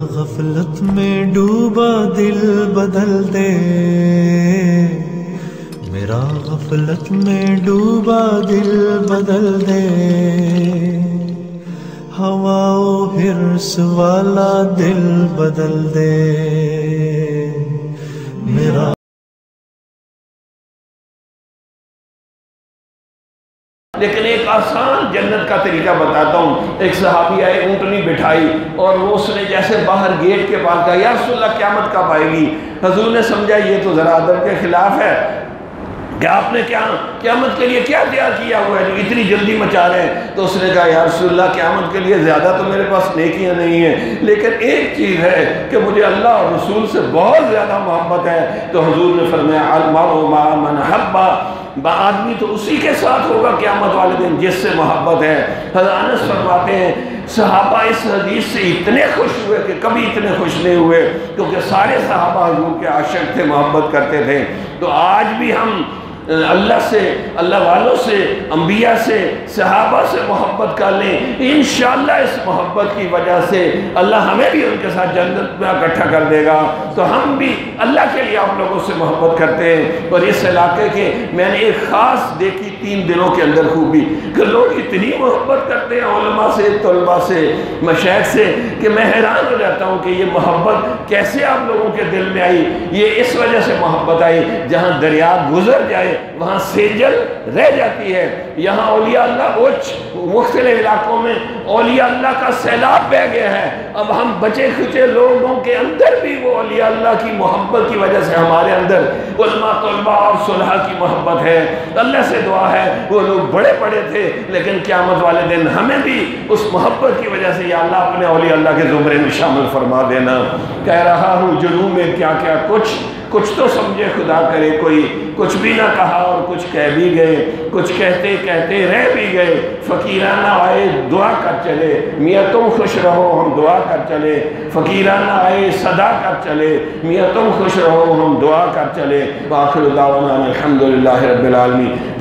غفلت میں ڈوبا دل بدل دے، میرا غفلت میں ڈوبا دل بدل دے، ہوا و حرص والا دل بدل دے میرا۔ لیکن ایک آسان جنت کا طریقہ بتاتا ہوں۔ ایک صحابی آئے، اونٹنی بٹھائی، اور وہ اس نے جیسے باہر گیٹ کے پاس کہا یا رسول اللہ قیامت کب آئے گی؟ حضور نے سمجھا یہ تو ذرا ادب کے خلاف ہے کہ آپ نے قیامت کے لیے کیا تیار کیا ہوا ہے جو اتنی جلدی مچا رہے ہیں؟ تو اس نے کہا یا رسول اللہ قیامت کے لیے زیادہ تو میرے پاس نیکیاں نہیں ہیں، لیکن ایک چیز ہے کہ مجھے اللہ اور رسول سے بہت زیادہ محبت ہے۔ تو حضور نے فرمایا المرء مع من احب، آدمی تو اسی کے ساتھ ہوگا قیامت والے دن جس سے محبت ہے۔ حضرت انس فرماتے ہیں صحابہ اس حدیث سے اتنے خوش ہوئے کہ کبھی اتنے خوش نہیں ہوئے، کیونکہ سارے صحابہ حضور کے عاشق تھے، محبت کرتے تھے۔ تو آج بھی ہم اللہ سے، اللہ والوں سے، انبیاء سے، صحابہ سے محبت کر لیں، انشاءاللہ اس محبت کی وجہ سے اللہ ہمیں بھی ان کے ساتھ جنت میں اکٹھا کر دے گا۔ تو ہم بھی اللہ کے لیے آپ لوگوں سے محبت کرتے ہیں۔ اور اس علاقے کے میں نے ایک خاص دیکھی 3 دنوں کے اندر خوبی کہ لوگ اتنی محبت کرتے ہیں علماء سے، طلباء سے، مشائخ سے، کہ میں حیران ہو جاتا ہوں کہ یہ محبت کیسے آپ لوگوں کے دل میں آئی۔ یہ اس وجہ سے محبت آئی جہاں دریا گزر جائے وہاں سیجل رہ جاتی ہے۔ یہاں اولیاء اللہ مختلف علاقوں میں اولیاء اللہ کا سیلاب بہ گیا ہے، اب ہم بچے کھچے لوگوں کے اندر بھی وہ اولیاء اللہ کی محبت کی وجہ سے ہمارے اندر علماء، طلباء اور صلحاء کی محبت ہے۔ اللہ سے دعا ہے وہ لوگ بڑے بڑے تھے لیکن قیامت والے دن ہمیں بھی اس محبت کی وجہ سے یا اللہ اپنے اولیاء اللہ کے زمرے میں شامل فرما دینا۔ کہہ رہا ہوں جنوں میں کیا کیا کچھ تو سمجھے خدا کرے کوئی، کچھ بھی نہ کہا اور کچھ کہہ بھی گئے، کچھ کہتے کہتے رہ بھی گئے، فقیرانہ آئے دعا کر چلے، میاں تم خوش رہو ہم دعا کر چلے، فقیرانہ آئے صدا کر چلے، میاں تم خوش رہو ہم دعا کر چلے۔ وآخر دعوانا الحمدللہ رب العالمین۔